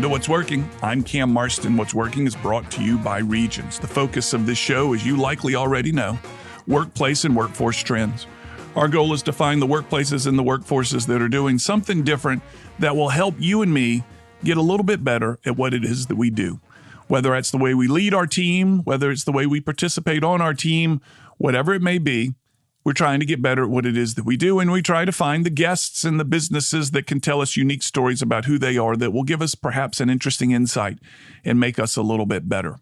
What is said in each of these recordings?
to What's Working. I'm Cam Marston. What's Working is brought to you by Regions. The focus of this show, as you likely already know, workplace and workforce trends. Our goal is to find the workplaces and the workforces that are doing something different that will help you and me get a little bit better at what it is that we do. Whether it's the way we lead our team, whether it's the way we participate on our team, whatever it may be, we're trying to get better at what it is that we do, and we try to find the guests and the businesses that can tell us unique stories about who they are that will give us perhaps an interesting insight and make us a little bit better.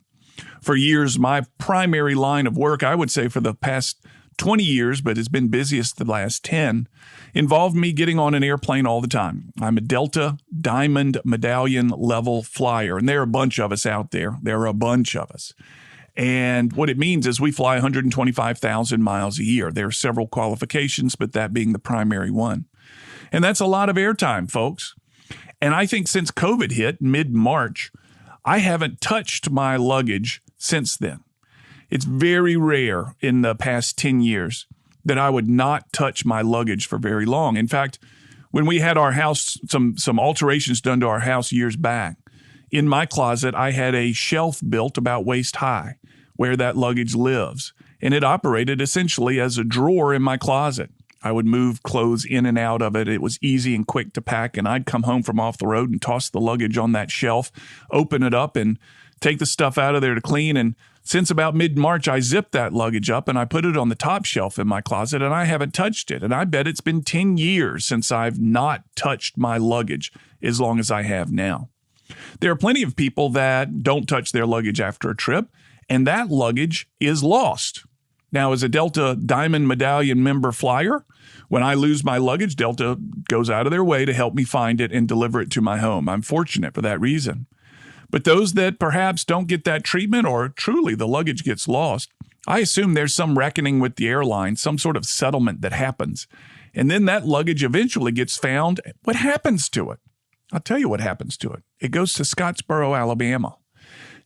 For years, my primary line of work, I would say for the past 20 years, but it's been busiest the last 10, involved me getting on an airplane all the time. I'm a Delta Diamond Medallion level flyer, and there are a bunch of us out there. There are a bunch of us. And what it means is we fly 125,000 miles a year. There are several qualifications, but that being the primary one. And that's a lot of airtime, folks. And I think since COVID hit mid-March, I haven't touched my luggage since then. It's very rare in the past 10 years that I would not touch my luggage for very long. In fact, when we had our house, some alterations done to our house years back, in my closet, I had a shelf built about waist high where that luggage lives. And it operated essentially as a drawer in my closet. I would move clothes in and out of it. It was easy and quick to pack. And I'd come home from off the road and toss the luggage on that shelf, open it up and take the stuff out of there to clean. And since about mid-March, I zipped that luggage up and I put it on the top shelf in my closet, and I haven't touched it. And I bet it's been 10 years since I've not touched my luggage as long as I have now. There are plenty of people that don't touch their luggage after a trip, and that luggage is lost. Now, as a Delta Diamond Medallion member flyer, when I lose my luggage, Delta goes out of their way to help me find it and deliver it to my home. I'm fortunate for that reason. But those that perhaps don't get that treatment, or truly the luggage gets lost, I assume there's some reckoning with the airline, some sort of settlement that happens. And then that luggage eventually gets found. What happens to it? I'll tell you what happens to it. It goes to Scottsboro, Alabama.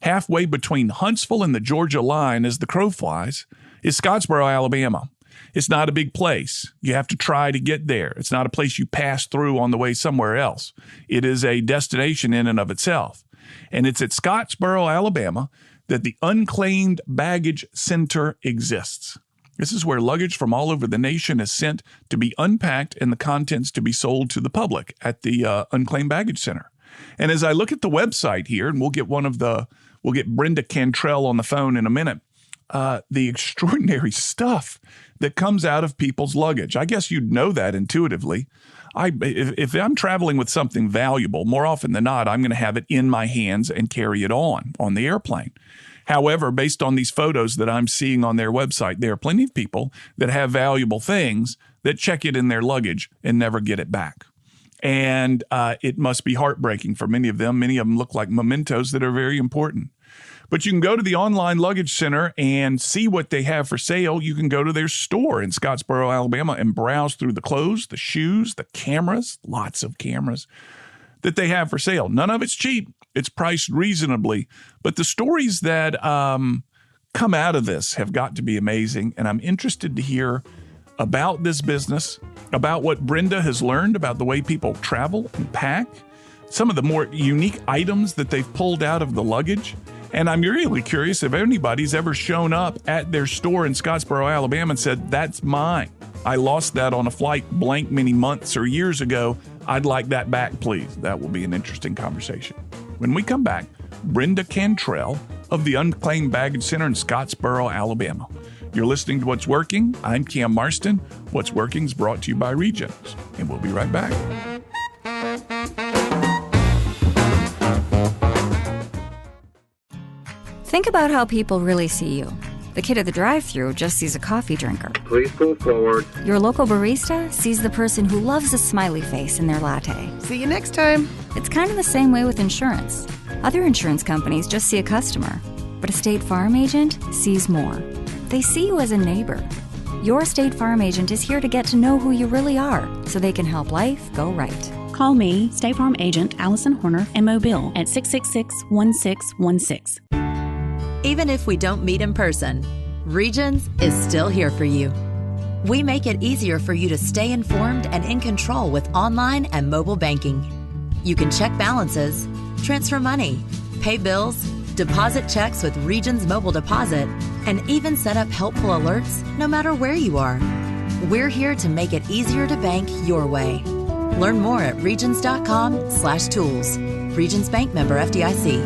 Halfway between Huntsville and the Georgia line, as the crow flies, is Scottsboro, Alabama. It's not a big place. You have to try to get there. It's not a place you pass through on the way somewhere else. It is a destination in and of itself. And it's at Scottsboro, Alabama, that the Unclaimed Baggage Center exists. This is where luggage from all over the nation is sent to be unpacked and the contents to be sold to the public at the Unclaimed Baggage Center. And as I look at the website here, and we'll get Brenda Cantrell on the phone in a minute, the extraordinary stuff that comes out of people's luggage. I guess you'd know that intuitively. If I'm traveling with something valuable, more often than not, I'm going to have it in my hands and carry it on the airplane. However, based on these photos that I'm seeing on their website, there are plenty of people that have valuable things that check it in their luggage and never get it back. And it must be heartbreaking for many of them. Many of them look like mementos that are very important. But you can go to the online luggage center and see what they have for sale. You can go to their store in Scottsboro, Alabama, and browse through the clothes, the shoes, the cameras, lots of cameras that they have for sale. None of it's cheap. It's priced reasonably. But the stories that come out of this have got to be amazing. And I'm interested to hear about this business, about what Brenda has learned about the way people travel and pack, some of the more unique items that they've pulled out of the luggage. And I'm really curious if anybody's ever shown up at their store in Scottsboro, Alabama and said, "That's mine. I lost that on a flight blank many months or years ago. I'd like that back, please." That will be an interesting conversation. When we come back, Brenda Cantrell of the Unclaimed Baggage Center in Scottsboro, Alabama. You're listening to What's Working. I'm Cam Marston. What's Working is brought to you by Regions. And we'll be right back. Think about how people really see you. The kid at the drive-thru just sees a coffee drinker. Please pull forward. Your local barista sees the person who loves a smiley face in their latte. See you next time. It's kind of the same way with insurance. Other insurance companies just see a customer, but a State Farm agent sees more. They see you as a neighbor. Your State Farm agent is here to get to know who you really are, so they can help life go right. Call me, State Farm agent Allison Horner, in Mobile at 666-1616. Even if we don't meet in person, Regions is still here for you. We make it easier for you to stay informed and in control with online and mobile banking. You can check balances, transfer money, pay bills, deposit checks with Regions Mobile Deposit, and even set up helpful alerts no matter where you are. We're here to make it easier to bank your way. Learn more at regions.com/tools. Regions Bank, member FDIC.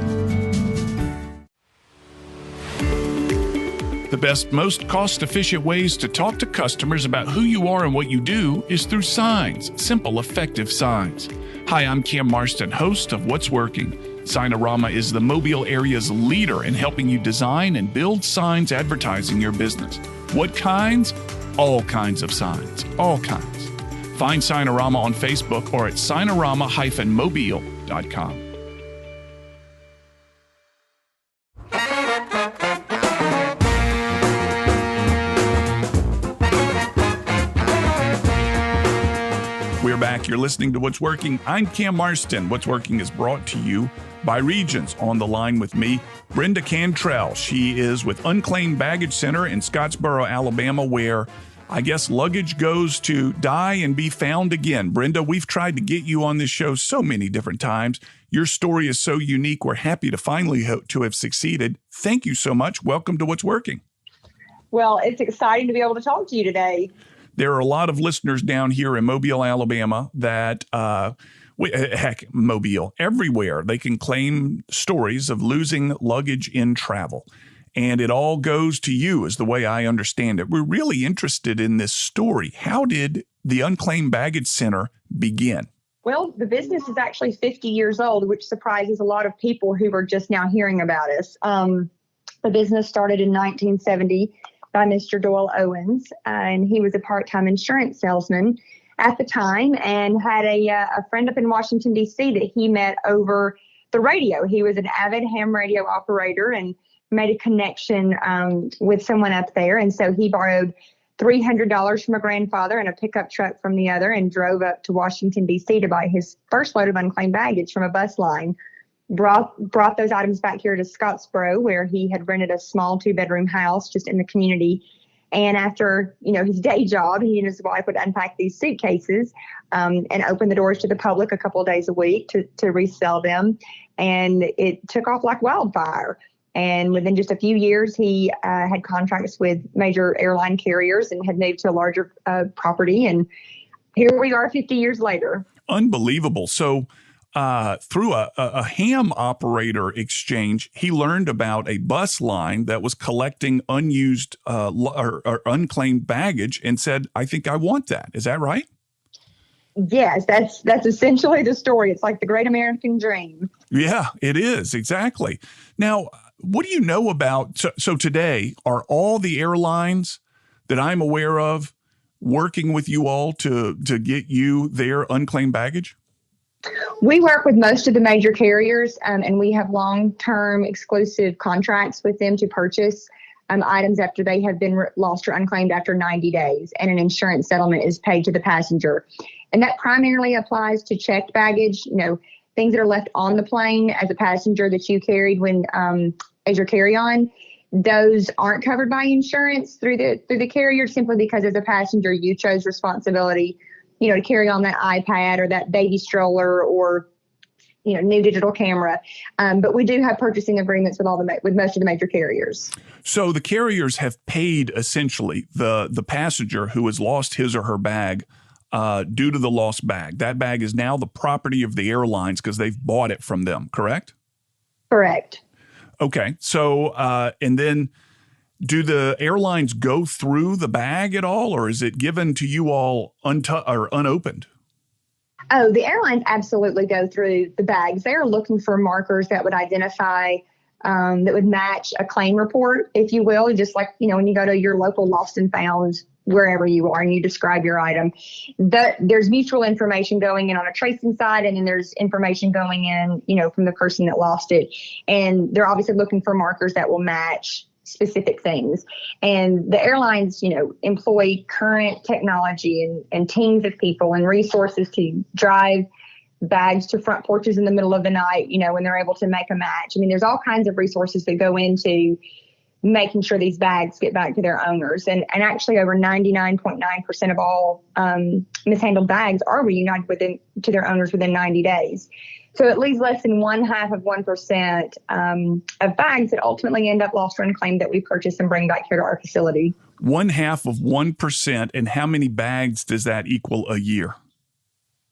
The best, most cost-efficient ways to talk to customers about who you are and what you do is through signs, simple, effective signs. Hi, I'm Cam Marston, host of What's Working. Signorama is the Mobile area's leader in helping you design and build signs advertising your business. What kinds? All kinds of signs, all kinds. Find Signorama on Facebook or at signorama-mobile.com. We're back. You're listening to What's Working. I'm Cam Marston. What's Working is brought to you by Regions. On the line with me, Brenda Cantrell. She is with Unclaimed Baggage Center in Scottsboro, Alabama, where I guess luggage goes to die and be found again. Brenda, we've tried to get you on this show so many different times. Your story is so unique. We're happy to finally to have succeeded. Thank you so much. Welcome to What's Working. Well, it's exciting to be able to talk to you today. There are a lot of listeners down here in Mobile, Alabama that, Mobile, everywhere, they can claim stories of losing luggage in travel. And it all goes to you, is the way I understand it. We're really interested in this story. How did the Unclaimed Baggage Center begin? Well, the business is actually 50 years old, which surprises a lot of people who are just now hearing about us. The business started in 1970 by Mr. Doyle Owens, and he was a part-time insurance salesman at the time and had a friend up in Washington, D.C. that he met over the radio. He was an avid ham radio operator and made a connection with someone up there. And so he borrowed $300 from a grandfather and a pickup truck from the other and drove up to Washington, D.C. to buy his first load of unclaimed baggage from a bus line. Brought those items back here to Scottsboro, where he had rented a small 2-bedroom house just in the community. And after, his day job, he and his wife would unpack these suitcases and open the doors to the public a couple of days a week to resell them. And it took off like wildfire. And within just a few years, he had contracts with major airline carriers and had moved to a larger property. And here we are 50 years later. Unbelievable. So through a ham operator exchange, he learned about a bus line that was collecting unused or unclaimed baggage and said, I think I want that. Is that right? Yes, that's essentially the story. It's like the great American dream. Yeah, it is. Exactly. Now, what do you know about, so today, are all the airlines that I'm aware of working with you all to get you their unclaimed baggage? We work with most of the major carriers, and we have long-term exclusive contracts with them to purchase items after they have been lost or unclaimed after 90 days, and an insurance settlement is paid to the passenger. And that primarily applies to checked baggage, things that are left on the plane as a passenger that you carried when as your carry-on. Those aren't covered by insurance through the carrier, simply because as a passenger you chose responsibility to carry on that iPad or that baby stroller or, new digital camera. But we do have purchasing agreements with with most of the major carriers. So the carriers have paid essentially the passenger who has lost his or her bag due to the lost bag. That bag is now the property of the airlines because they've bought it from them, correct? Correct. Okay. So, and then do the airlines go through the bag at all, or is it given to you all unopened? Oh, the airlines absolutely go through the bags. They're looking for markers that would identify, that would match a claim report, if you will. Just like, when you go to your local lost and found, wherever you are, and you describe your item, there's mutual information going in on a tracing side, and then there's information going in, from the person that lost it. And they're obviously looking for markers that will match specific things. And the airlines, employ current technology and teams of people and resources to drive bags to front porches in the middle of the night, when they're able to make a match. I mean, there's all kinds of resources that go into making sure these bags get back to their owners. And actually over 99.9% of all mishandled bags are reunited to their owners within 90 days. So it leaves less than 0.5% of bags that ultimately end up lost or unclaimed that we purchase and bring back here to our facility. 0.5%. And how many bags does that equal a year?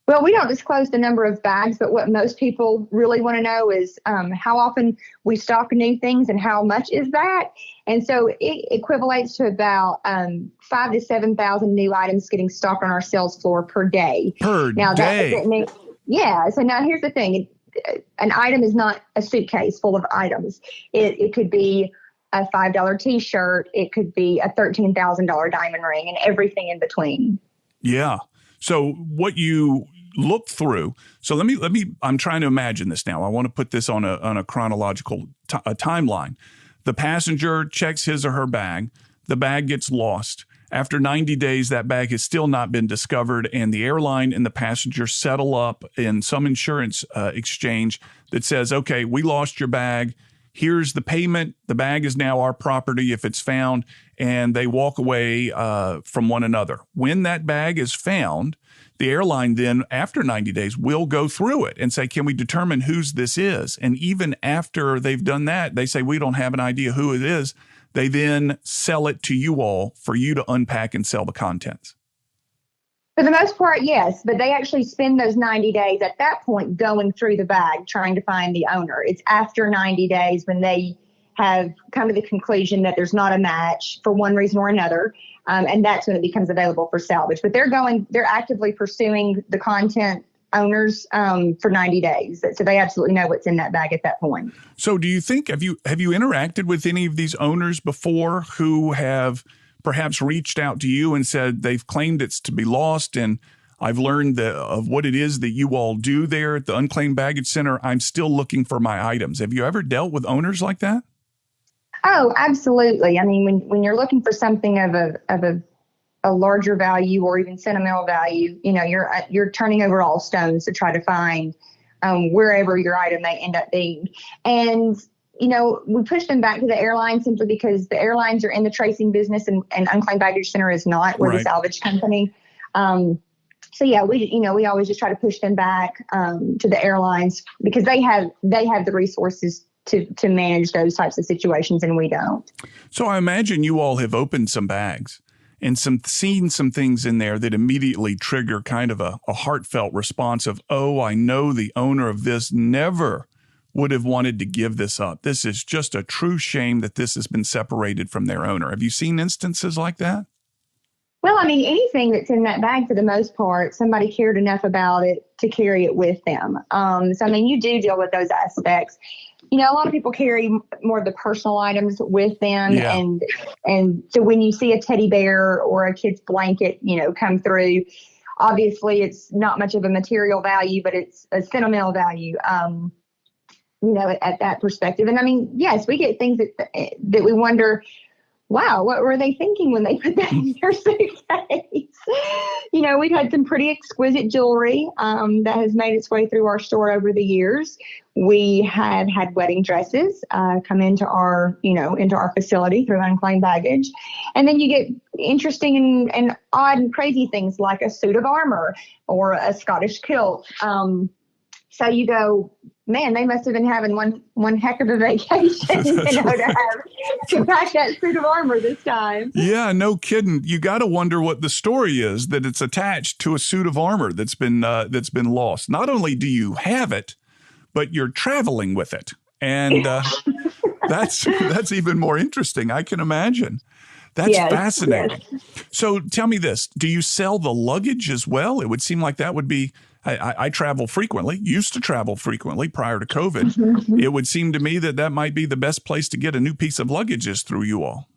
Well, we don't disclose the number of bags, but what most people really want to know is how often we stock new things and how much is that. And so it equivalates to about 5,000 to 7,000 new items getting stocked on our sales floor per day. Now, day? Yeah. So now here's the thing. An item is not a suitcase full of items. It could be a $5 T-shirt. It could be a $13,000 diamond ring and everything in between. Yeah. So what you look through. So let me, I'm trying to imagine this now. I want to put this on a chronological timeline. The passenger checks his or her bag. The bag gets lost. After 90 days, that bag has still not been discovered, and the airline and the passenger settle up in some insurance exchange that says, okay, we lost your bag. Here's the payment. The bag is now our property if it's found, and they walk away from one another. When that bag is found, the airline then, after 90 days, will go through it and say, can we determine whose this is? And even after they've done that, they say, we don't have an idea who it is. They then sell it to you all for you to unpack and sell the contents. For the most part, yes, but they actually spend those 90 days at that point going through the bag, trying to find the owner. It's after 90 days when they have come to the conclusion that there's not a match for one reason or another, and that's when it becomes available for salvage. But they're actively pursuing the content owners for 90 days. So they absolutely know what's in that bag at that point. So do you think, have you interacted with any of these owners before who have perhaps reached out to you and said they've claimed it's to be lost, and I've learned of what it is that you all do there at the Unclaimed Baggage Center. I'm still looking for my items. Have you ever dealt with owners like that? Oh, absolutely. I mean, when you're looking for something of a larger value or even sentimental value, you know, you're turning over all stones to try to find wherever your item may end up being. And, you know, we push them back to the airline simply because the airlines are in the tracing business and Unclaimed Baggage Center is not. We're the salvage company. So yeah, we always just try to push them back to the airlines because they have the resources to manage those types of situations, and we don't. So I imagine you all have opened some bags and seen some things in there that immediately trigger kind of a heartfelt response of, oh, I know the owner of this never would have wanted to give this up. This is just a true shame that this has been separated from their owner. Have you seen instances like that? Well, I mean, anything that's in that bag, for the most part, somebody cared enough about it to carry it with them. So, I mean, you do deal with those aspects. You know, a lot of people carry more of the personal items with them. Yeah. And so when you see a teddy bear or a kid's blanket, you know, come through, obviously it's not much of a material value, but it's a sentimental value, you know, at that perspective. And I mean, yes, we get things that we wonder, wow, what were they thinking when they put that in their suitcase? You know, we've had some pretty exquisite jewelry that has made its way through our store over the years. We have had wedding dresses come into our facility through Unclaimed Baggage. And then you get interesting and odd and crazy things like a suit of armor or a Scottish kilt. So you go, man, they must have been having one heck of a vacation, you know, to pack that suit of armor this time. Yeah, no kidding. You got to wonder what the story is that it's attached to a suit of armor that's been lost. Not only do you have it, but you're traveling with it, and that's even more interesting. I can imagine. That's fascinating. Yes. So tell me this: do you sell the luggage as well? It would seem like that would be. I travel frequently, used to travel frequently prior to COVID. Mm-hmm. It would seem to me that might be the best place to get a new piece of luggage is through you all.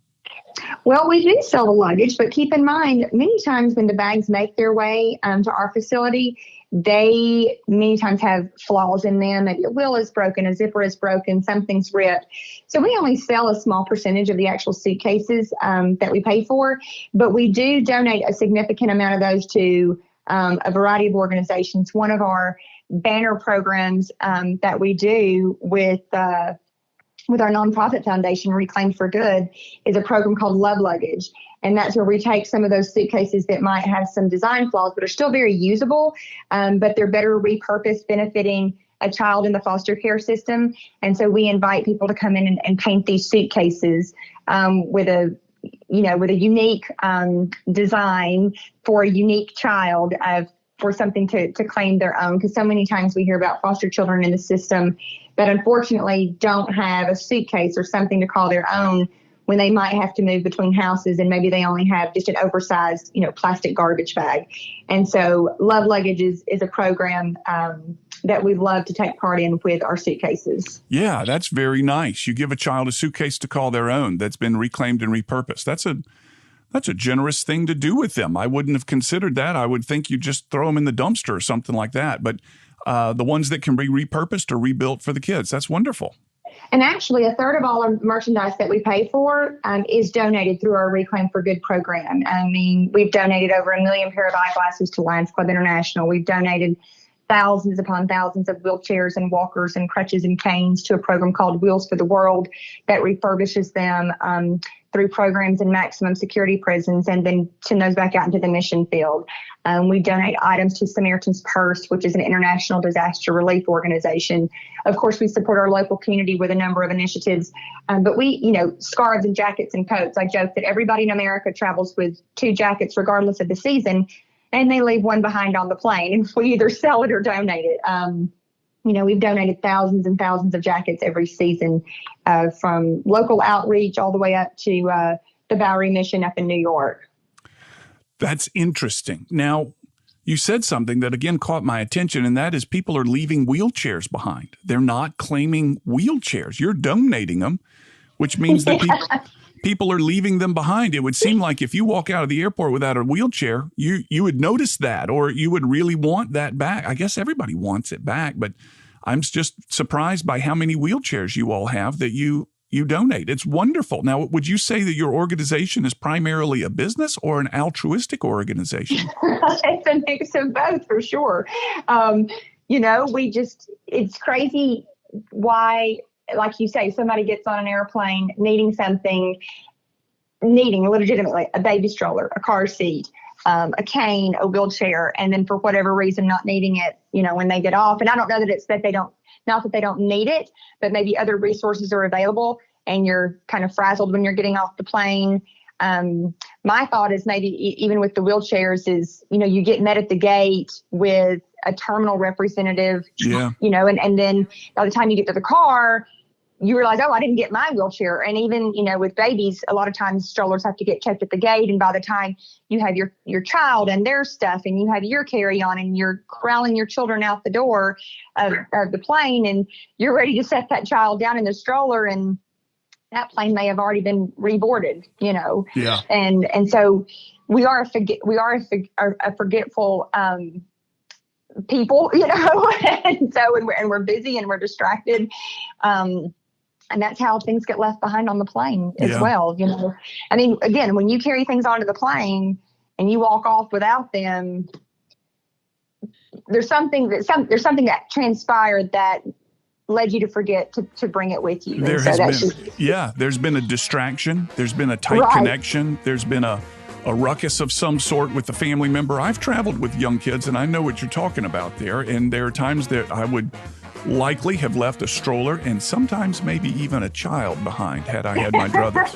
Well, we do sell the luggage, but keep in mind, many times when the bags make their way to our facility, they many times have flaws in them. Maybe a wheel is broken, a zipper is broken, something's ripped. So we only sell a small percentage of the actual suitcases that we pay for, but we do donate a significant amount of those to a variety of organizations. One of our banner programs that we do with with our nonprofit foundation, Reclaimed for Good, is a program called Luggage. And that's where we take some of those suitcases that might have some design flaws, but are still very usable, but they're better repurposed, benefiting a child in the foster care system. And so we invite people to come in and paint these suitcases with a unique design for a unique child, for something to claim their own. Because so many times we hear about foster children in the system that unfortunately don't have a suitcase or something to call their own when they might have to move between houses, and maybe they only have just an oversized, plastic garbage bag. And so Luggage is a program that we love to take part in with our suitcases. Yeah, that's very nice. You give a child a suitcase to call their own that's been reclaimed and repurposed. That's a generous thing to do with them. I wouldn't have considered that. I would think you just throw them in the dumpster or something like that. But the ones that can be repurposed or rebuilt for the kids, that's wonderful. And actually, a third of all our merchandise that we pay for is donated through our Reclaim for Good program. I mean, we've donated over 1 million pair of eyeglasses to Lions Club International. We've donated thousands upon thousands of wheelchairs and walkers and crutches and canes to a program called Wheels for the World that refurbishes them through programs in maximum security prisons, and then send those back out into the mission field. We donate items to Samaritan's Purse, which is an international disaster relief organization. Of course, we support our local community with a number of initiatives, but we, scarves and jackets and coats. I joke that everybody in America travels with 2 jackets regardless of the season, and they leave one behind on the plane, and we either sell it or donate it. We've donated thousands and thousands of jackets every season, from local outreach all the way up to the Bowery Mission up in New York. That's interesting. Now, you said something that, again, caught my attention, and that is people are leaving wheelchairs behind. They're not claiming wheelchairs. You're donating them, which means that people are leaving them behind. It would seem like if you walk out of the airport without a wheelchair, you would notice that, or you would really want that back. I guess everybody wants it back, but I'm just surprised by how many wheelchairs you all have that you donate. It's wonderful. Now, would you say that your organization is primarily a business or an altruistic organization? It's a mix of both, for sure. It's crazy why, like you say, somebody gets on an airplane needing legitimately a baby stroller, a car seat, a cane, a wheelchair, and then for whatever reason not needing it, when they get off. And I don't know that it's that not that they don't need it, but maybe other resources are available and you're kind of frazzled when you're getting off the plane. My thought is maybe even with the wheelchairs is, you get met at the gate with a terminal representative, and then by the time you get to the car, you realize, I didn't get my wheelchair. And even, with babies, a lot of times strollers have to get kept at the gate. And by the time you have your child and their stuff and you have your carry-on and you're corralling your children out the door of the plane and you're ready to set that child down in the stroller, and that plane may have already been reboarded, Yeah. And so we are a forgetful people, and so and we're busy and we're distracted. And that's how things get left behind on the plane as well. I mean, again, when you carry things onto the plane and you walk off without them, there's something that transpired that led you to forget to bring it with you. There's been a distraction. There's been a tight connection. There's been a ruckus of some sort with a family member. I've traveled with young kids, and I know what you're talking about there. And there are times that I would likely have left a stroller and sometimes maybe even a child behind had I had my druthers.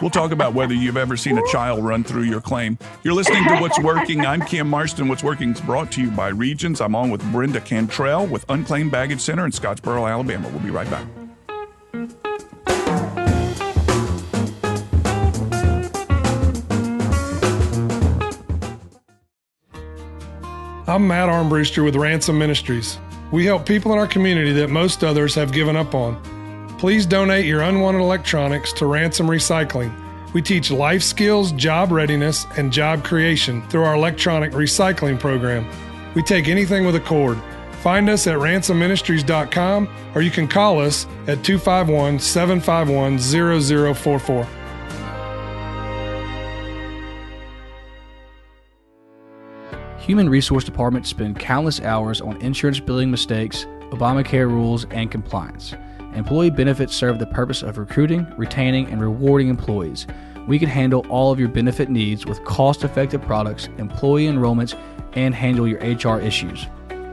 We'll talk about whether you've ever seen a child run through your claim. You're listening to What's Working. I'm Cam Marston. What's Working is brought to you by Regions. I'm on with Brenda Cantrell with Unclaimed Baggage Center in Scottsboro, Alabama. We'll be right back. I'm Matt Armbruster with Ransom Ministries. We help people in our community that most others have given up on. Please donate your unwanted electronics to Ransom Recycling. We teach life skills, job readiness, and job creation through our electronic recycling program. We take anything with a cord. Find us at ransomministries.com, or you can call us at 251-751-0044. Human Resource Departments spend countless hours on insurance billing mistakes, Obamacare rules, and compliance. Employee benefits serve the purpose of recruiting, retaining, and rewarding employees. We can handle all of your benefit needs with cost-effective products, employee enrollments, and handle your HR issues.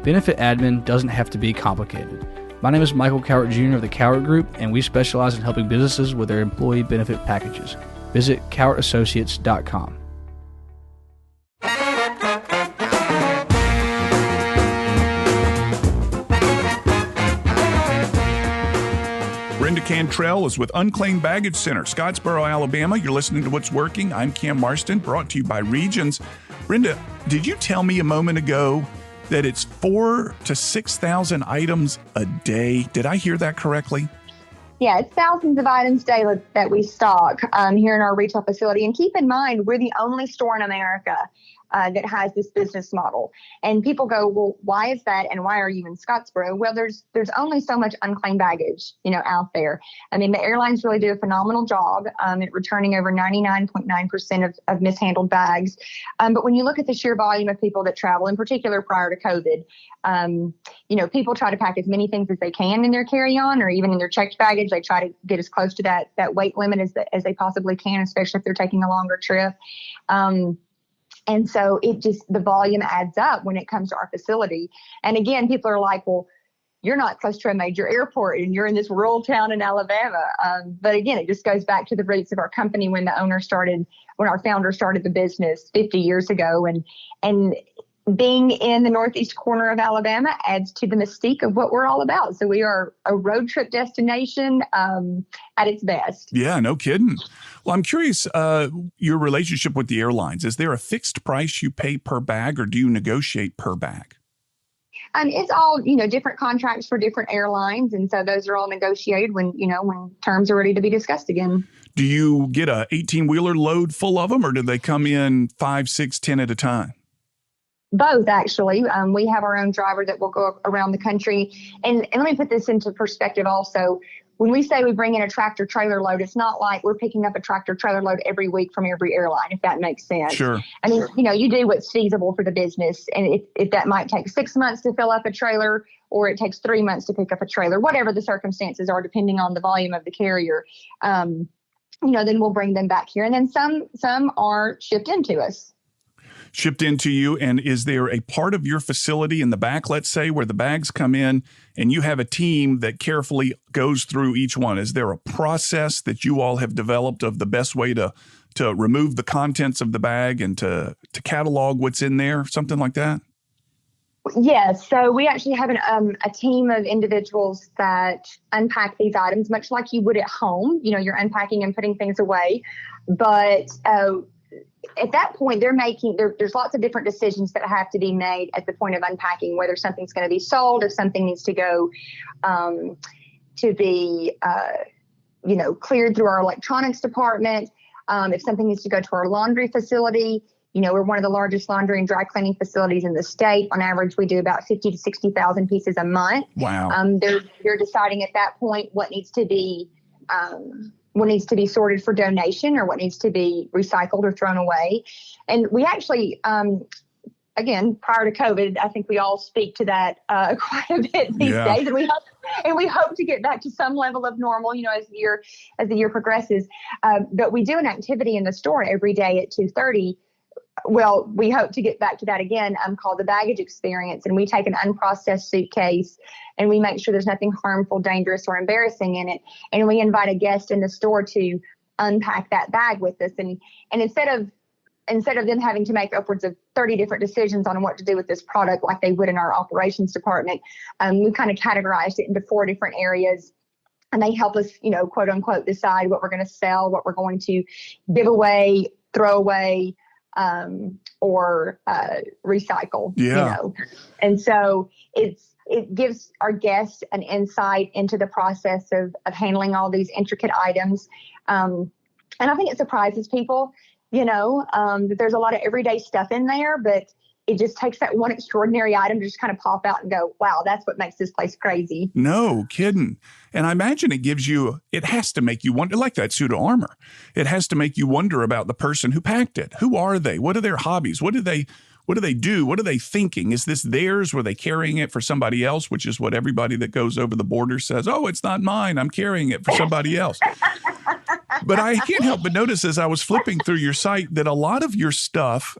Benefit admin doesn't have to be complicated. My name is Michael Cowart Jr. of the Cowart Group, and we specialize in helping businesses with their employee benefit packages. Visit CowartAssociates.com. Brenda Cantrell is with Unclaimed Baggage Center, Scottsboro, Alabama. You're listening to What's Working. I'm Cam Marston, brought to you by Regions. Brenda, did you tell me a moment ago that it's 4,000 to 6,000 items a day? Did I hear that correctly? Yeah, it's thousands of items daily that we stock here in our retail facility. And keep in mind, we're the only store in America that has this business model. And people go, well, why is that? And why are you in Scottsboro? Well, there's only so much unclaimed baggage, out there. I mean, the airlines really do a phenomenal job at returning over 99.9% of mishandled bags. But when you look at the sheer volume of people that travel, in particular prior to COVID, people try to pack as many things as they can in their carry-on or even in their checked baggage. They try to get as close to that weight limit as they possibly can, especially if they're taking a longer trip. And so the volume adds up when it comes to our facility. And again, people are like, well, you're not close to a major airport and you're in this rural town in Alabama. But again, it just goes back to the roots of our company when our founder started the business 50 years ago. And being in the northeast corner of Alabama adds to the mystique of what we're all about. So we are a road trip destination at its best. Yeah, no kidding. Well, I'm curious, your relationship with the airlines. Is there a fixed price you pay per bag or do you negotiate per bag? It's all, different contracts for different airlines. And so those are all negotiated when terms are ready to be discussed again. Do you get a 18-wheeler load full of them or do they come in 5, 6, 10 at a time? Both, actually. We have our own driver that will go around the country. And let me put this into perspective also. When we say we bring in a tractor trailer load, it's not like we're picking up a tractor trailer load every week from every airline, if that makes sense. Sure. I mean, you do what's feasible for the business. And if that might take 6 months to fill up a trailer or it takes 3 months to pick up a trailer, whatever the circumstances are, depending on the volume of the carrier, then we'll bring them back here. And then some are shipped into us. Shipped into you, and is there a part of your facility in the back, let's say, where the bags come in and you have a team that carefully goes through each one? Is there a process that you all have developed of the best way to remove the contents of the bag and to catalog what's in there, something like that? Yes. So we actually have a team of individuals that unpack these items, much like you would at home. You're unpacking and putting things away. But at that point, there's lots of different decisions that have to be made at the point of unpacking, whether something's going to be sold, if something needs to go to be, cleared through our electronics department, if something needs to go to our laundry facility. We're one of the largest laundry and dry cleaning facilities in the state. On average, we do about 50 to 60,000 pieces a month. Wow. They're deciding at that point what needs to be sorted for donation or what needs to be recycled or thrown away. And we actually, again, prior to COVID, I think we all speak to that quite a bit these days. And we hope to get back to some level of normal, as the year progresses. But we do an activity in the store every day at 2:30. Well, we hope to get back to that again, called the baggage experience. And we take an unprocessed suitcase and we make sure there's nothing harmful, dangerous, or embarrassing in it. And we invite a guest in the store to unpack that bag with us. And instead of them having to make upwards of 30 different decisions on what to do with this product like they would in our operations department, we kind of categorized it into 4 different areas. And they help us, quote unquote, decide what we're going to sell, what we're going to give away, throw away, or recycle. Yeah. And so it gives our guests an insight into the process of handling all these intricate items. And I think it surprises people, that there's a lot of everyday stuff in there, but it just takes that one extraordinary item to just kind of pop out and go, wow, that's what makes this place crazy. No kidding. And I imagine it has to make you wonder, like that suit of armor. It has to make you wonder about the person who packed it. Who are they? What are their hobbies? What do What do they do? What are they thinking? Is this theirs? Were they carrying it for somebody else, which is what everybody that goes over the border says, oh, it's not mine. I'm carrying it for somebody else. But I can't help but notice as I was flipping through your site that a lot of your stuff,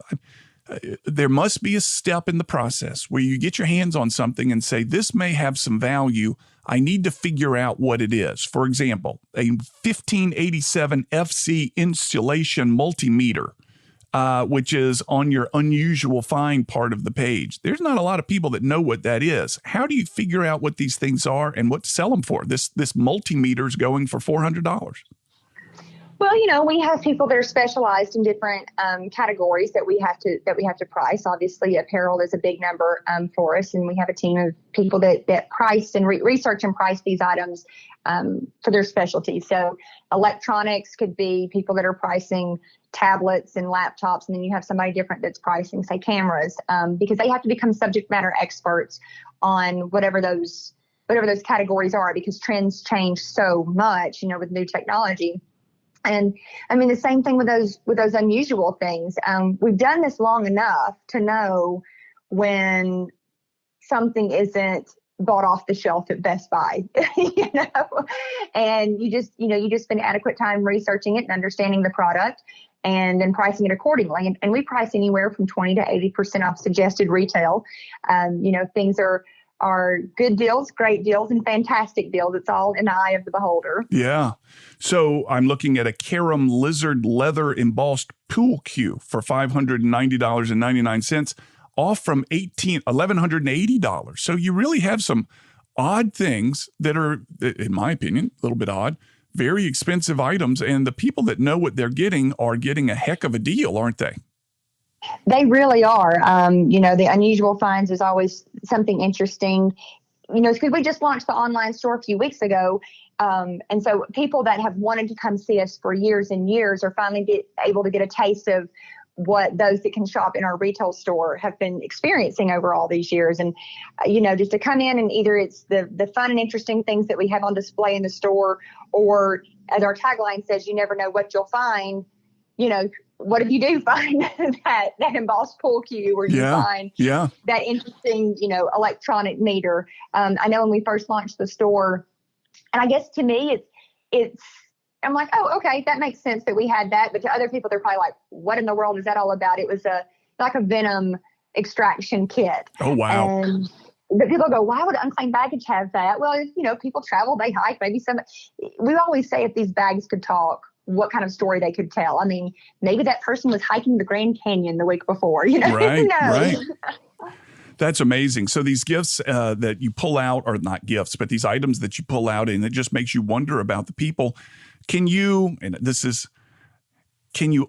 there must be a step in the process where you get your hands on something and say, this may have some value. I need to figure out what it is. For example, a 1587 FC installation multimeter, which is on your unusual find part of the page. There's not a lot of people that know what that is. How do you figure out what these things are and what to sell them for? This multimeter is going for $400. Well, we have people that are specialized in different categories that we have to price. Obviously, apparel is a big number for us, and we have a team of people that price and research and price these items for their specialty. So, electronics could be people that are pricing tablets and laptops, and then you have somebody different that's pricing, say, cameras, because they have to become subject matter experts on whatever those categories are, because trends change so much, with new technology. And I mean, the same thing with those unusual things. We've done this long enough to know when something isn't bought off the shelf at Best Buy, and you just spend adequate time researching it and understanding the product and then pricing it accordingly. And we price anywhere from 20 to 80% off suggested retail. Things are good deals, great deals, and fantastic deals. It's all in the eye of the beholder. Yeah. So I'm looking at a Karam Lizard leather embossed pool cue for $590.99, off from $1,180. So you really have some odd things that are, in my opinion, a little bit odd, very expensive items. And the people that know what they're getting are getting a heck of a deal, aren't they? They really are. The unusual finds is always something interesting, because we just launched the online store a few weeks ago. And so people that have wanted to come see us for years and years are finally able to get a taste of what those that can shop in our retail store have been experiencing over all these years. And, just to come in and either it's the fun and interesting things that we have on display in the store, or as our tagline says, you never know what you'll find. What if you do find that embossed pool cue, or you find that interesting, electronic meter? I know when we first launched the store, and I guess to me, I'm like, oh, okay, that makes sense that we had that. But to other people, they're probably like, what in the world is that all about? It was like a venom extraction kit. Oh, wow. But people go, why would Unclaimed Baggage have that? Well, people travel, they hike, maybe we always say if these bags could talk, what kind of story they could tell. I mean, maybe that person was hiking the Grand Canyon the week before, Right, right. That's amazing. So these gifts that you pull out, or not gifts, but these items that you pull out, and it just makes you wonder about the people. Can you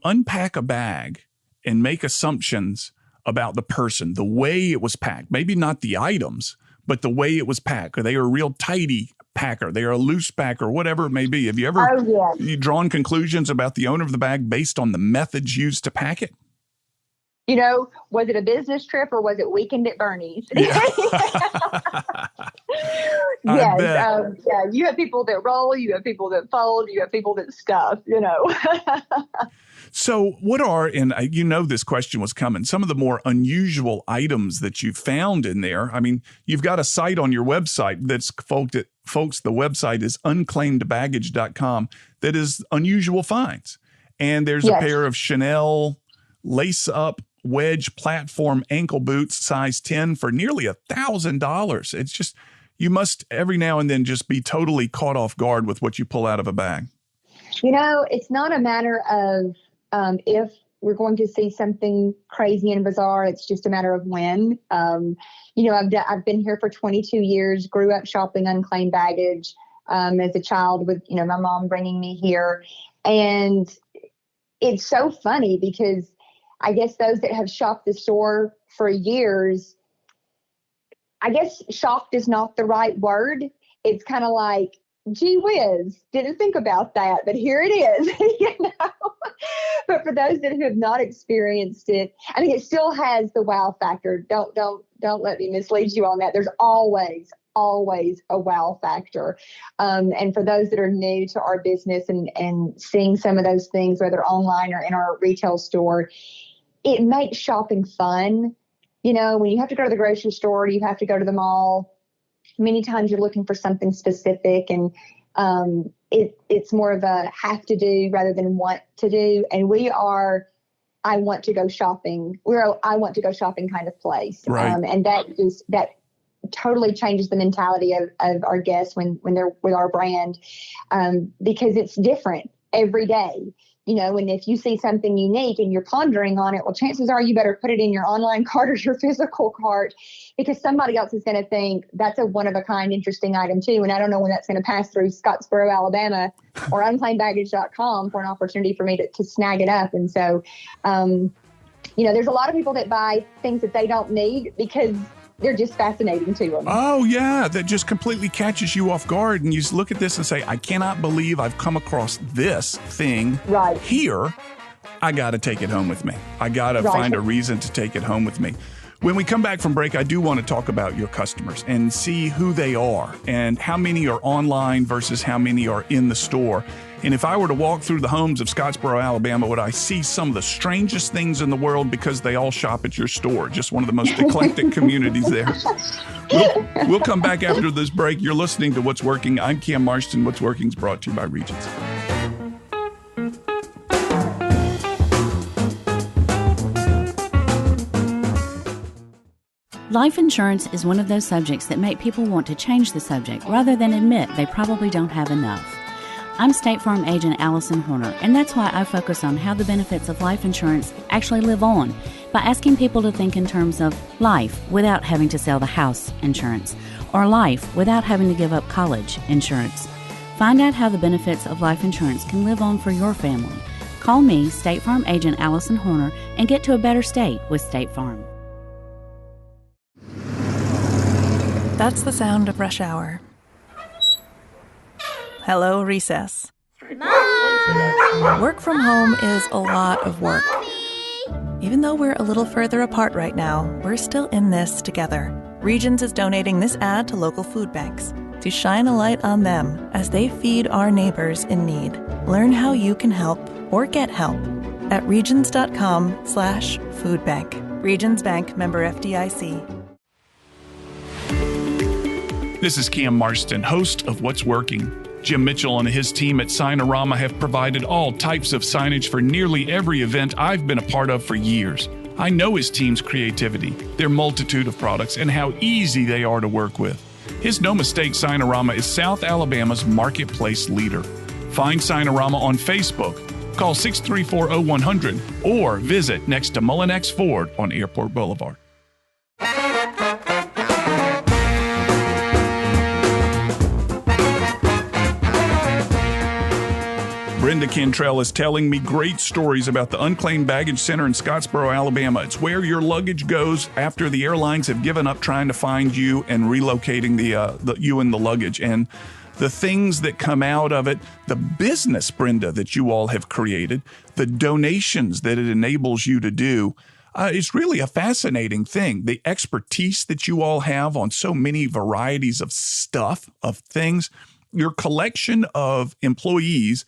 unpack a bag and make assumptions about the person, the way it was packed? Maybe not the items, but the way it was packed. Are they a real tidy packer? They are a loose packer, whatever it may be. Have you ever you drawn conclusions about the owner of the bag based on the methods used to pack it? Was it a business trip or was it weekend at Bernie's? Yeah. Yes. You have people that roll, you have people that fold, you have people that stuff, So what are, and this question was coming, some of the more unusual items that you found in there? I mean, you've got a site on your website that's, folks, the website is unclaimedbaggage.com, that is unusual finds. And there's a pair of Chanel lace-up wedge platform ankle boots, size 10, for nearly $1,000. It's just, you must every now and then just be totally caught off guard with what you pull out of a bag. It's not a matter of if we're going to see something crazy and bizarre. It's just a matter of when. I've been here for 22 years, grew up shopping Unclaimed Baggage as a child with, my mom bringing me here. And it's so funny because I guess those that have shopped the store for years, I guess shocked is not the right word. It's kind of like, gee whiz, didn't think about that, but here it is, But for those that have not experienced it, I mean, it still has the wow factor. Don't let me mislead you on that. There's always a wow factor. And for those that are new to our business and seeing some of those things, whether online or in our retail store, it makes shopping fun. You know, when you have to go to the grocery store, you have to go to the mall. Many times you're looking for something specific, and it's more of a have to do rather than want to do. And I want to go shopping. I want to go shopping kind of place. Right. And that totally changes the mentality of our guests when they're with our brand, because it's different every day. You know, and if you see something unique and you're pondering on it, well, chances are you better put it in your online cart or your physical cart, because somebody else is going to think that's a one-of-a-kind interesting item too. And I don't know when that's going to pass through Scottsboro, Alabama or unclaimedbaggage.com for an opportunity for me to snag it up. And so, you know, there's a lot of people that buy things that they don't need because they're just fascinating to them. Oh, yeah. That just completely catches you off guard. And you look at this and say, I cannot believe I've come across this thing here. I got to take it home with me. I got to find a reason to take it home with me. When we come back from break, I do want to talk about your customers and see who they are and how many are online versus how many are in the store. And if I were to walk through the homes of Scottsboro, Alabama, would I see some of the strangest things in the world because they all shop at your store? Just one of the most eclectic communities there. We'll come back after this break. You're listening to What's Working. I'm Cam Marston. What's Working is brought to you by Regions. Life insurance is one of those subjects that make people want to change the subject rather than admit they probably don't have enough. I'm State Farm agent Allison Horner, and that's why I focus on how the benefits of life insurance actually live on by asking people to think in terms of life without having to sell the house insurance, or life without having to give up college insurance. Find out how the benefits of life insurance can live on for your family. Call me, State Farm agent Allison Horner, and get to a better state with State Farm. That's the sound of rush hour. Hello, recess. Mom! Work from home is a lot of work. Even though we're a little further apart right now, we're still in this together. Regions is donating this ad to local food banks to shine a light on them as they feed our neighbors in need. Learn how you can help or get help at regions.com/foodbank. Regions Bank, member FDIC. This is Cam Marston, host of What's Working. Jim Mitchell and his team at Signorama have provided all types of signage for nearly every event I've been a part of for years. I know his team's creativity, their multitude of products, and how easy they are to work with. His No Mistake Signorama is South Alabama's marketplace leader. Find Signorama on Facebook, call 634-0100, or visit next to Mullinex Ford on Airport Boulevard. Brenda Cantrell is telling me great stories about the Unclaimed Baggage Center in Scottsboro, Alabama. It's where your luggage goes after the airlines have given up trying to find you and relocating you and the luggage. And the things that come out of it, the business, Brenda, that you all have created, the donations that it enables you to do, it's really a fascinating thing. The expertise that you all have on so many varieties of stuff, of things. Your collection of employees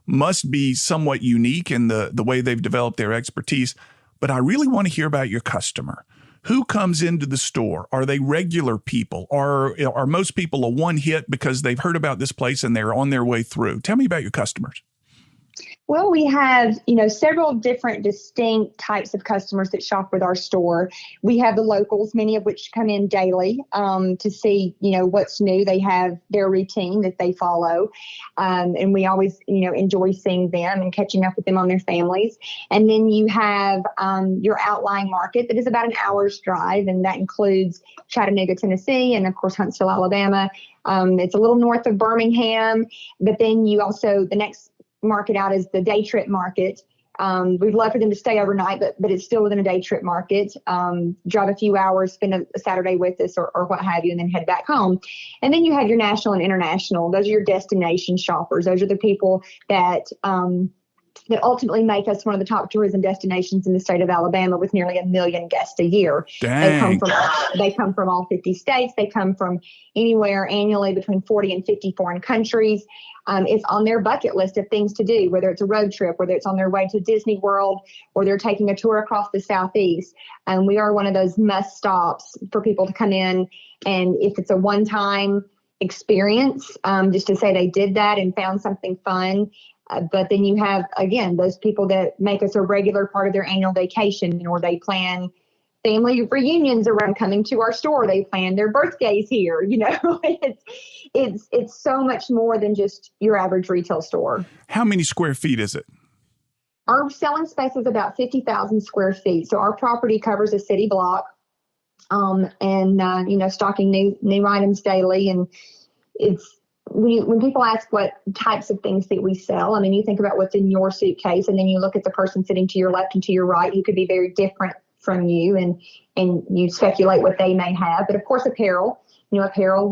must be somewhat unique in the way they've developed their expertise. But I really want to hear about your customer. Who comes into the store? Are they regular people? Are most people a one hit because they've heard about this place and they're on their way through? Tell me about your customers. Well, we have, several different distinct types of customers that shop with our store. We have the locals, many of which come in daily to see, what's new. They have their routine that they follow. And we always, enjoy seeing them and catching up with them on their families. And then you have your outlying market that is about an hour's drive, and that includes Chattanooga, Tennessee, and of course, Huntsville, Alabama. It's a little north of Birmingham, but then you also, the next market out is the day trip market. We'd love for them to stay overnight, but it's still within a day trip market. Drive a few hours, spend a Saturday with us or what have you, and then head back home. And then you have your national and international. Those are your destination shoppers. Those are the people that that ultimately make us one of the top tourism destinations in the state of Alabama with nearly 1 million guests a year. Dang. They come from all 50 states. They come from anywhere annually between 40 and 50 foreign countries. It's on their bucket list of things to do, whether it's a road trip, whether it's on their way to Disney World, or they're taking a tour across the Southeast. And we are one of those must stops for people to come in. And if it's a one-time experience, just to say they did that and found something fun. But then you have, again, those people that make us a regular part of their annual vacation, or they plan family reunions around coming to our store. They plan their birthdays here. It's so much more than just your average retail store. How many square feet is it? Our selling space is about 50,000 square feet. So our property covers a city block, stocking new items daily. And it's, when people ask what types of things that we sell, I mean, you think about what's in your suitcase, and then you look at the person sitting to your left and to your right, who could be very different from you, and you speculate what they may have. But of course, apparel,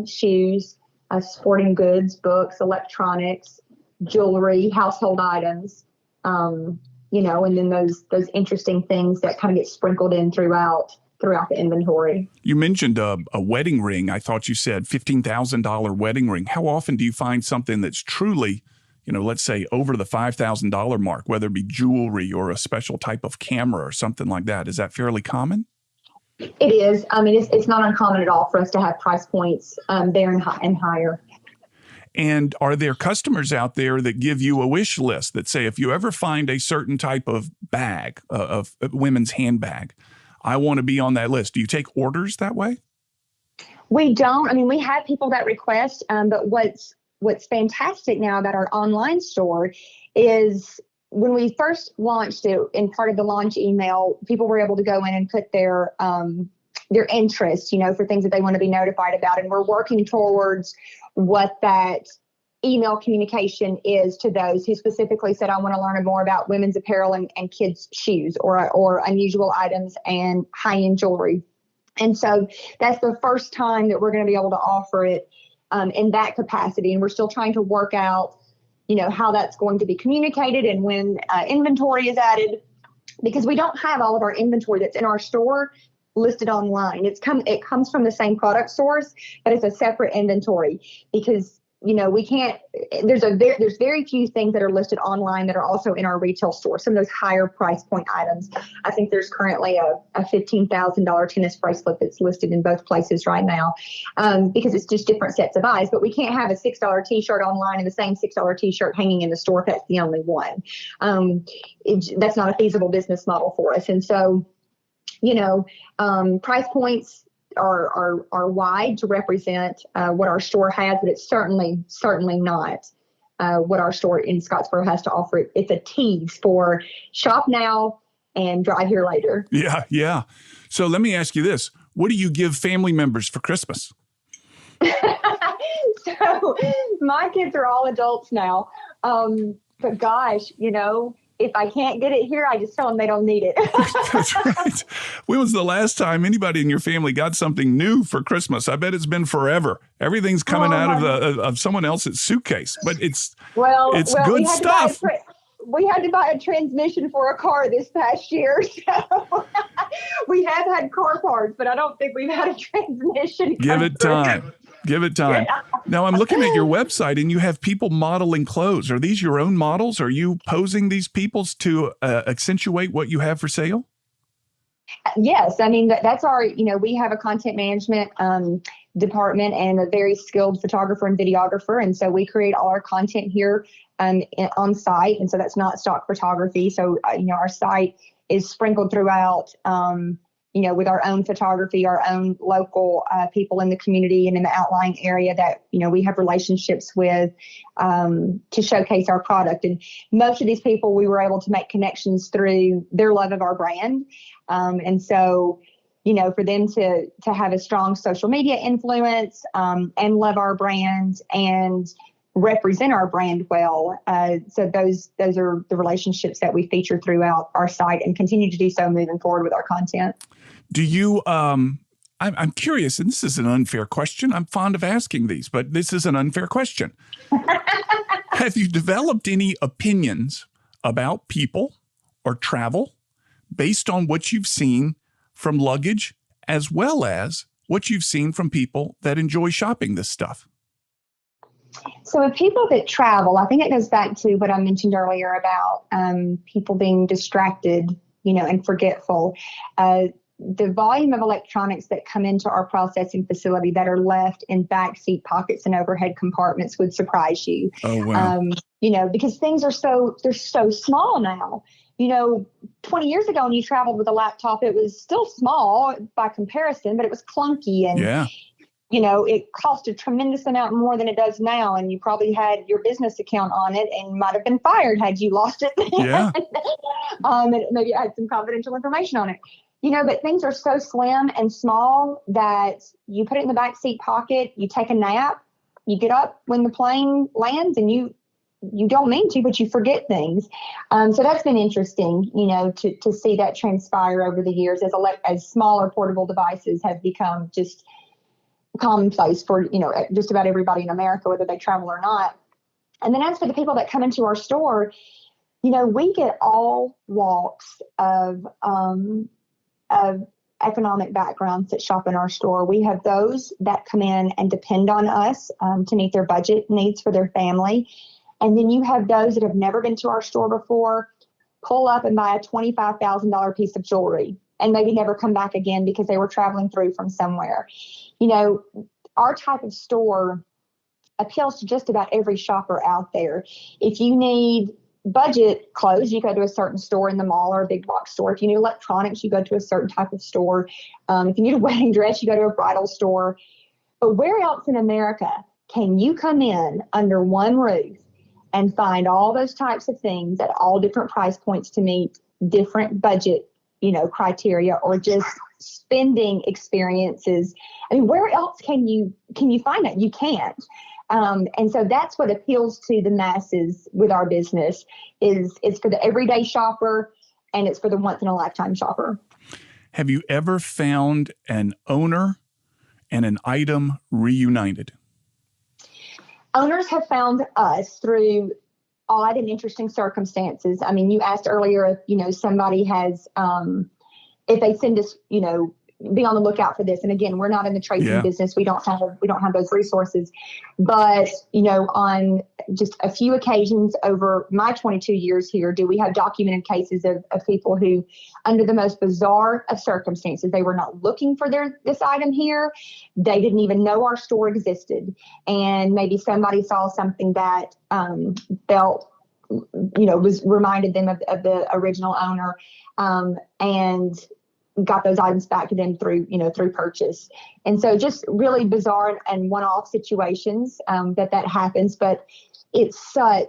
shoes, sporting goods, books, electronics, jewelry, household items, and then those interesting things that kind of get sprinkled in throughout the inventory. You mentioned a wedding ring. I thought you said $15,000 wedding ring. How often do you find something that's truly, let's say over the $5,000 mark, whether it be jewelry or a special type of camera or something like that? Is that fairly common? It is. I mean, it's not uncommon at all for us to have price points there and higher. And are there customers out there that give you a wish list that say, if you ever find a certain type of bag, of women's handbag, I want to be on that list? Do you take orders that way? We don't. I mean, we have people that request, but what's fantastic now about our online store is when we first launched it, in part of the launch email, people were able to go in and put their interest, for things that they want to be notified about. And we're working towards what that email communication is to those who specifically said, I want to learn more about women's apparel and kids' shoes or unusual items and high-end jewelry. And so that's the first time that we're going to be able to offer it in that capacity. And we're still trying to work out, how that's going to be communicated and when inventory is added, because we don't have all of our inventory that's in our store listed online. It comes from the same product source, but it's a separate inventory because we can't, there's very few things that are listed online that are also in our retail store. Some of those higher price point items. I think there's currently a $15,000 tennis bracelet that's listed in both places right now because it's just different sets of eyes. But we can't have a $6 t-shirt online and the same $6 t-shirt hanging in the store if that's the only one. That's not a feasible business model for us. And so, price points are wide to represent what our store has, but it's certainly not what our store in Scottsboro has to offer. It's a tease for shop now and drive here later. Yeah. So let me ask you this. What do you give family members for Christmas? So my kids are all adults now. But gosh, if I can't get it here, I just tell them they don't need it. That's right. When was the last time anybody in your family got something new for Christmas? I bet it's been forever. Everything's coming out of someone else's suitcase, but it's good stuff. We had to buy a transmission for a car this past year. So we have had car parts, but I don't think we've had a transmission. Give it time. Yeah. Now, I'm looking at your website, and you have people modeling clothes. Are these your own models? Are you posing these people to accentuate what you have for sale? Yes. I mean, that's our, we have a content management department and a very skilled photographer and videographer. And so we create all our content here on site. And so that's not stock photography. So, our site is sprinkled throughout, with our own photography, our own local people in the community and in the outlying area that, we have relationships with to showcase our product. And most of these people, we were able to make connections through their love of our brand. And so, for them to have a strong social media influence and love our brand and represent our brand well. So those are the relationships that we feature throughout our site and continue to do so moving forward with our content. Do you, I'm curious, and this is an unfair question. I'm fond of asking these, but this is an unfair question. Have you developed any opinions about people or travel based on what you've seen from Luggage, as well as what you've seen from people that enjoy shopping this stuff? So with people that travel, I think it goes back to what I mentioned earlier about people being distracted, and forgetful. The volume of electronics that come into our processing facility that are left in backseat pockets and overhead compartments would surprise you. Oh, wow. Because they're so small now. 20 years ago when you traveled with a laptop, it was still small by comparison, but it was clunky and, yeah. It cost a tremendous amount more than it does now. And you probably had your business account on it and might have been fired had you lost it. Yeah. And maybe it had some confidential information on it. But things are so slim and small that you put it in the backseat pocket, you take a nap, you get up when the plane lands, and you don't mean to, but you forget things. So that's been interesting, to see that transpire over the years as smaller portable devices have become just commonplace for, just about everybody in America, whether they travel or not. And then as for the people that come into our store, we get all walks of economic backgrounds that shop in our store. We have those that come in and depend on us to meet their budget needs for their family. And then you have those that have never been to our store before, pull up and buy a $25,000 piece of jewelry and maybe never come back again because they were traveling through from somewhere. Our type of store appeals to just about every shopper out there. If you need budget clothes, you go to a certain store in the mall or a big box store. If you need electronics, you go to a certain type of store. If you need a wedding dress, you go to a bridal store. But where else in America can you come in under one roof and find all those types of things at all different price points to meet different budget, criteria or just spending experiences? I mean, where else can you find that? You can't. And so that's what appeals to the masses with our business is it's for the everyday shopper and it's for the once in a lifetime shopper. Have you ever found an owner and an item reunited? Owners have found us through odd and interesting circumstances. I mean, you asked earlier if, somebody has, if they send us, be on the lookout for this. And again, we're not in the tracing business. We don't have those resources. But, on just a few occasions over my 22 years here, do we have documented cases of people who, under the most bizarre of circumstances, they were not looking for this item here. They didn't even know our store existed. And maybe somebody saw something that felt, was reminded them of the original owner, and got those items back to them through purchase. And so just really bizarre and one-off situations that happens. But it's the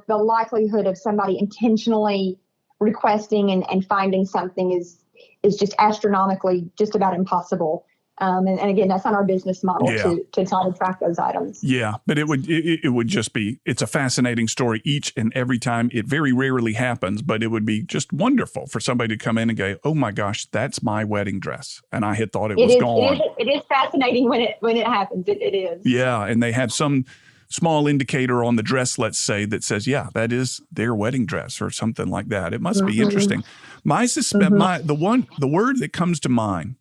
likelihood of somebody intentionally requesting and finding something is just astronomically just about impossible. And again, that's not our business model to try to track those items. Yeah, but it would just be, it's a fascinating story each and every time. It very rarely happens, but it would be just wonderful for somebody to come in and go, oh my gosh, that's my wedding dress. And I had thought it was gone. It is fascinating when it happens. It is. Yeah, and they have some small indicator on the dress, let's say, that says, yeah, that is their wedding dress or something like that. It must be interesting. The word that comes to mind,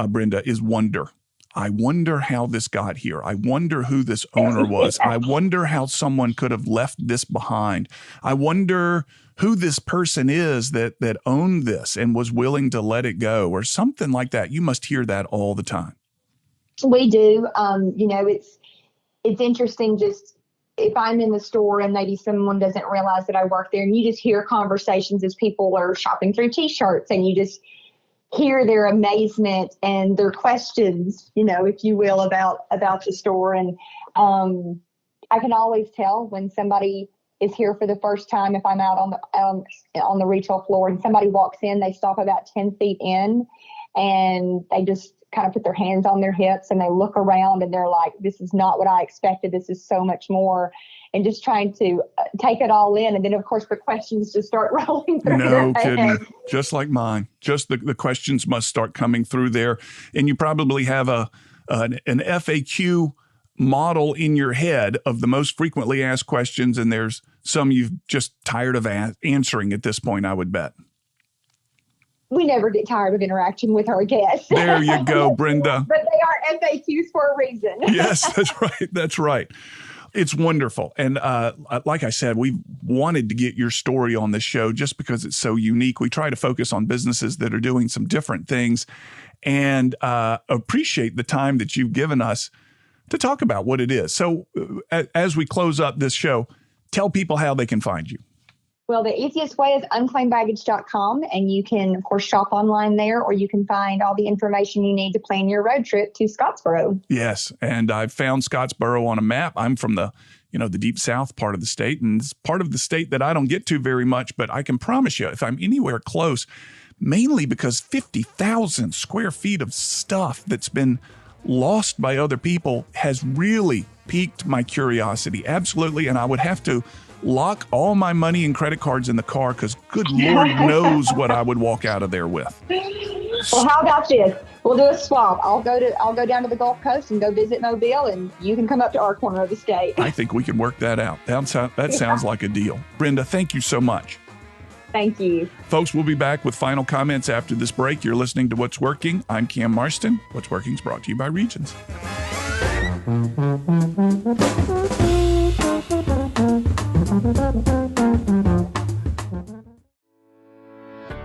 Brenda, is wonder. I wonder how this got here. I wonder who this owner was. I wonder how someone could have left this behind. I wonder who this person is that owned this and was willing to let it go or something like that. You must hear that all the time. We do. It's interesting just if I'm in the store and maybe someone doesn't realize that I work there, and you just hear conversations as people are shopping through T-shirts, and you just hear their amazement and their questions, if you will, about the store. And I can always tell when somebody is here for the first time. If I'm out on the retail floor and somebody walks in, they stop about 10 feet in and they just kind of put their hands on their hips and they look around and they're like, this is not what I expected. This is so much more. And just trying to take it all in. And then, of course, the questions just start rolling through. No kidding. Just like mine. Just the questions must start coming through there. And you probably have an FAQ model in your head of the most frequently asked questions. And there's some you've just tired of answering at this point, I would bet. We never get tired of interacting with our guests. There you go, Brenda. But they are FAQs for a reason. Yes, that's right. That's right. It's wonderful. And like I said, we wanted to get your story on this show just because it's so unique. We try to focus on businesses that are doing some different things and appreciate the time that you've given us to talk about what it is. So as we close up this show, tell people how they can find you. Well, the easiest way is unclaimedbaggage.com, and you can, of course, shop online there, or you can find all the information you need to plan your road trip to Scottsboro. Yes, and I've found Scottsboro on a map. I'm from the deep south part of the state, and it's part of the state that I don't get to very much, but I can promise you, if I'm anywhere close, mainly because 50,000 square feet of stuff that's been lost by other people has really piqued my curiosity. Absolutely, and I would have to lock all my money and credit cards in the car because good Lord knows what I would walk out of there with. Well, how about this? We'll do a swap. I'll go down to the Gulf Coast and go visit Mobile, and you can come up to our corner of the state. I think we can work that out. That sounds like a deal. Brenda, thank you so much. Thank you. Folks, we'll be back with final comments after this break. You're listening to What's Working. I'm Cam Marston. What's Working is brought to you by Regions.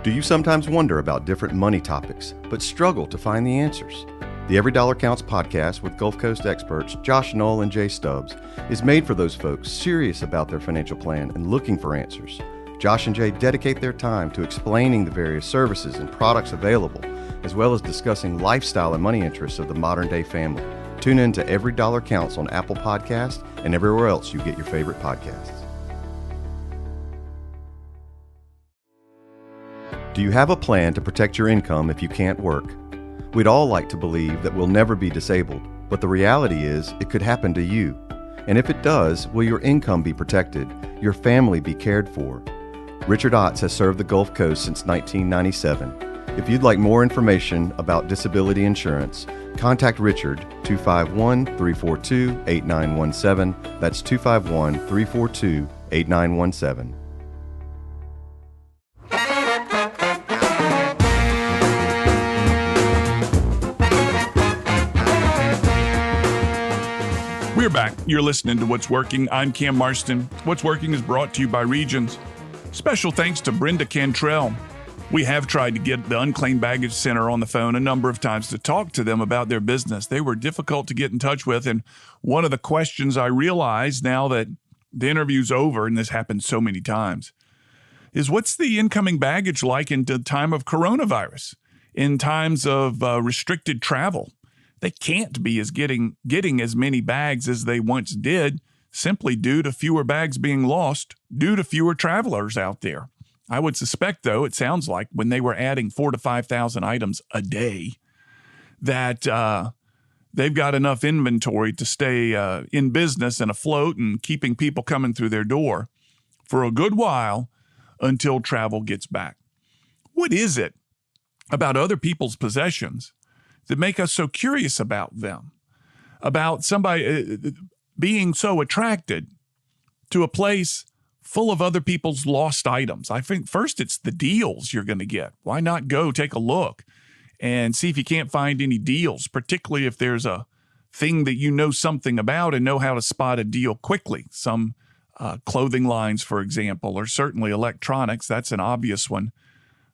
Do you sometimes wonder about different money topics, but struggle to find the answers? The Every Dollar Counts podcast with Gulf Coast experts Josh Knoll and Jay Stubbs is made for those folks serious about their financial plan and looking for answers. Josh and Jay dedicate their time to explaining the various services and products available, as well as discussing lifestyle and money interests of the modern-day family. Tune in to Every Dollar Counts on Apple Podcasts and everywhere else you get your favorite podcasts. Do you have a plan to protect your income if you can't work? We'd all like to believe that we'll never be disabled, but the reality is it could happen to you. And if it does, will your income be protected, your family be cared for? Richard Otts has served the Gulf Coast since 1997. If you'd like more information about disability insurance, contact Richard 251-342-8917. That's 251-342-8917. We're back. You're listening to What's Working. I'm Cam Marston. What's Working is brought to you by Regions. Special thanks to Brenda Cantrell. We have tried to get the Unclaimed Baggage Center on the phone a number of times to talk to them about their business. They were difficult to get in touch with, and one of the questions I realize now that the interview's over, and this happened so many times, is what's the incoming baggage like in the time of coronavirus, in times of restricted travel? They can't be getting as many bags as they once did, simply due to fewer bags being lost, due to fewer travelers out there. I would suspect, though, it sounds like when they were adding 4,000 to 5,000 items a day, that they've got enough inventory to stay in business and afloat and keeping people coming through their door for a good while until travel gets back. What is it about other people's possessions that make us so curious about them, about somebody being so attracted to a place full of other people's lost items? I think first it's the deals you're going to get. Why not go take a look and see if you can't find any deals, particularly if there's a thing that you know something about and know how to spot a deal quickly. Some clothing lines, for example, or certainly electronics. That's an obvious one.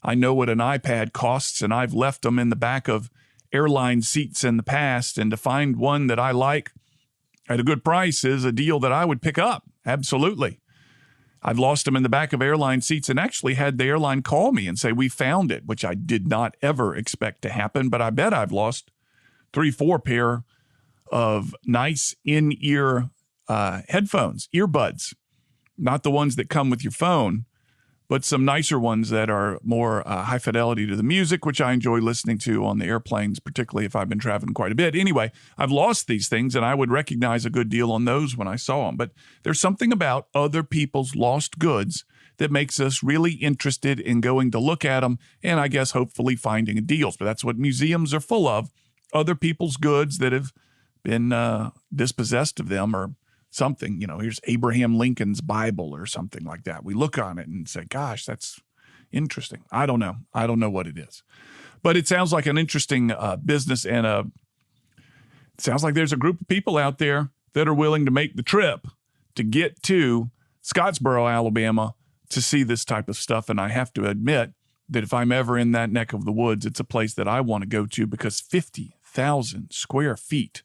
I know what an iPad costs, and I've left them in the back of airline seats in the past, and to find one that I like at a good price is a deal that I would pick up. Absolutely. I've lost them in the back of airline seats and actually had the airline call me and say, we found it, which I did not ever expect to happen, but I bet I've lost 3-4 pair of nice in-ear headphones, earbuds, not the ones that come with your phone, but some nicer ones that are more high fidelity to the music, which I enjoy listening to on the airplanes, particularly if I've been traveling quite a bit. Anyway, I've lost these things, and I would recognize a good deal on those when I saw them. But there's something about other people's lost goods that makes us really interested in going to look at them and I guess hopefully finding deals. But that's what museums are full of, other people's goods that have been dispossessed of them or something, here's Abraham Lincoln's Bible or something like that. We look on it and say, gosh, that's interesting. I don't know. I don't know what it is. But it sounds like an interesting business, and it sounds like there's a group of people out there that are willing to make the trip to get to Scottsboro, Alabama, to see this type of stuff. And I have to admit that if I'm ever in that neck of the woods, it's a place that I want to go to, because 50,000 square feet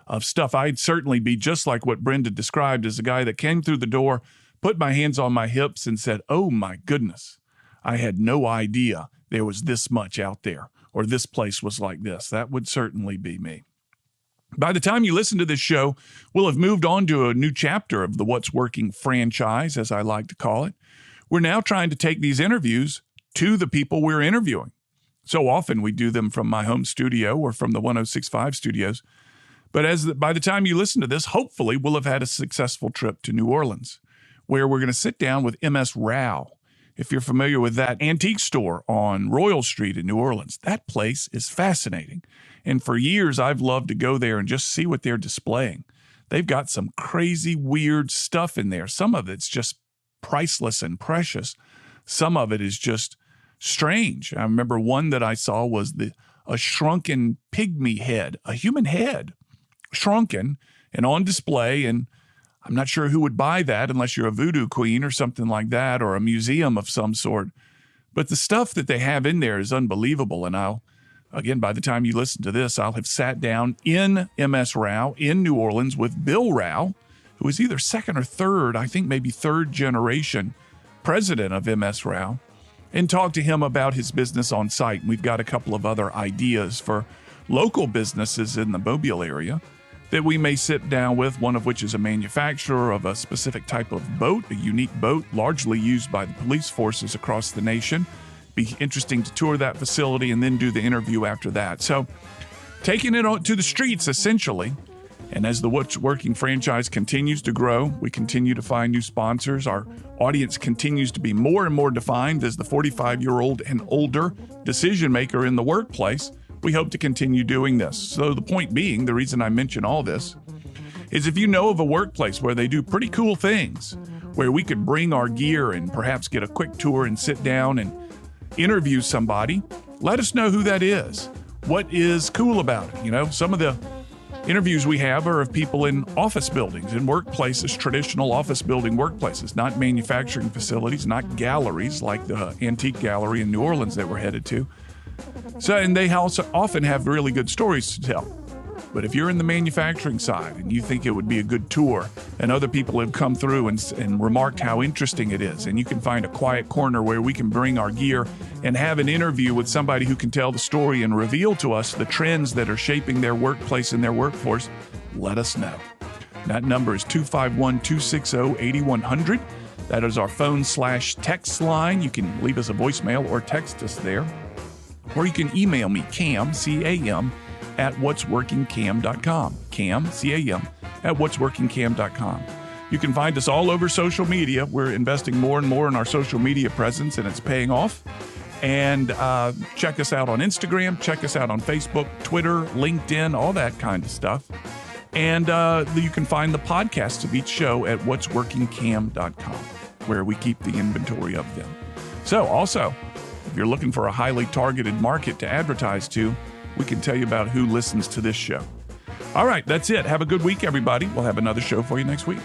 of stuff. I'd certainly be just like what Brenda described as a guy that came through the door, put my hands on my hips and said, oh my goodness, I had no idea there was this much out there, or this place was like this. That would certainly be me. By the time you listen to this show, we'll have moved on to a new chapter of the What's Working franchise, as I like to call it. We're now trying to take these interviews to the people we're interviewing. So often we do them from my home studio or from the 106.5 studios. But by the time you listen to this, hopefully we'll have had a successful trip to New Orleans, where we're going to sit down with M.S. Rao. If you're familiar with that antique store on Royal Street in New Orleans, that place is fascinating. And for years, I've loved to go there and just see what they're displaying. They've got some crazy, weird stuff in there. Some of it's just priceless and precious. Some of it is just strange. I remember one that I saw was a shrunken pygmy head, a human head, shrunken and on display. And I'm not sure who would buy that unless you're a voodoo queen or something like that, or a museum of some sort. But the stuff that they have in there is unbelievable. And again, by the time you listen to this, I'll have sat down in M.S. Rao in New Orleans with Bill Rao, who is either second or third, I think maybe third generation president of M.S. Rao, and talked to him about his business on site. And we've got a couple of other ideas for local businesses in the Mobile area that we may sit down with, one of which is a manufacturer of a specific type of boat, a unique boat largely used by the police forces across the nation. Be interesting to tour that facility and then do the interview after that. So taking it to the streets, essentially. And as the What's Working franchise continues to grow, we continue to find new sponsors. Our audience continues to be more and more defined as the 45-year-old and older decision maker in the workplace. We hope to continue doing this. So the point being, the reason I mention all this is if you know of a workplace where they do pretty cool things, where we could bring our gear and perhaps get a quick tour and sit down and interview somebody, let us know who that is. What is cool about it? Some of the interviews we have are of people in office buildings, in workplaces, traditional office building workplaces, not manufacturing facilities, not galleries like the antique gallery in New Orleans that we're headed to. And they also often have really good stories to tell. But if you're in the manufacturing side and you think it would be a good tour, and other people have come through and remarked how interesting it is, and you can find a quiet corner where we can bring our gear and have an interview with somebody who can tell the story and reveal to us the trends that are shaping their workplace and their workforce, let us know. That number is 251-260-8100. That is our phone/text line. You can leave us a voicemail or text us there. Or you can email me, Cam, C-A-M, at what'sworkingcam.com. Cam, C-A-M, at what'sworkingcam.com. You can find us all over social media. We're investing more and more in our social media presence, and it's paying off. And check us out on Instagram. Check us out on Facebook, Twitter, LinkedIn, all that kind of stuff. And you can find the podcast of each show at what'sworkingcam.com, where we keep the inventory of them. So also, if you're looking for a highly targeted market to advertise to, we can tell you about who listens to this show. All right, that's it. Have a good week, everybody. We'll have another show for you next week.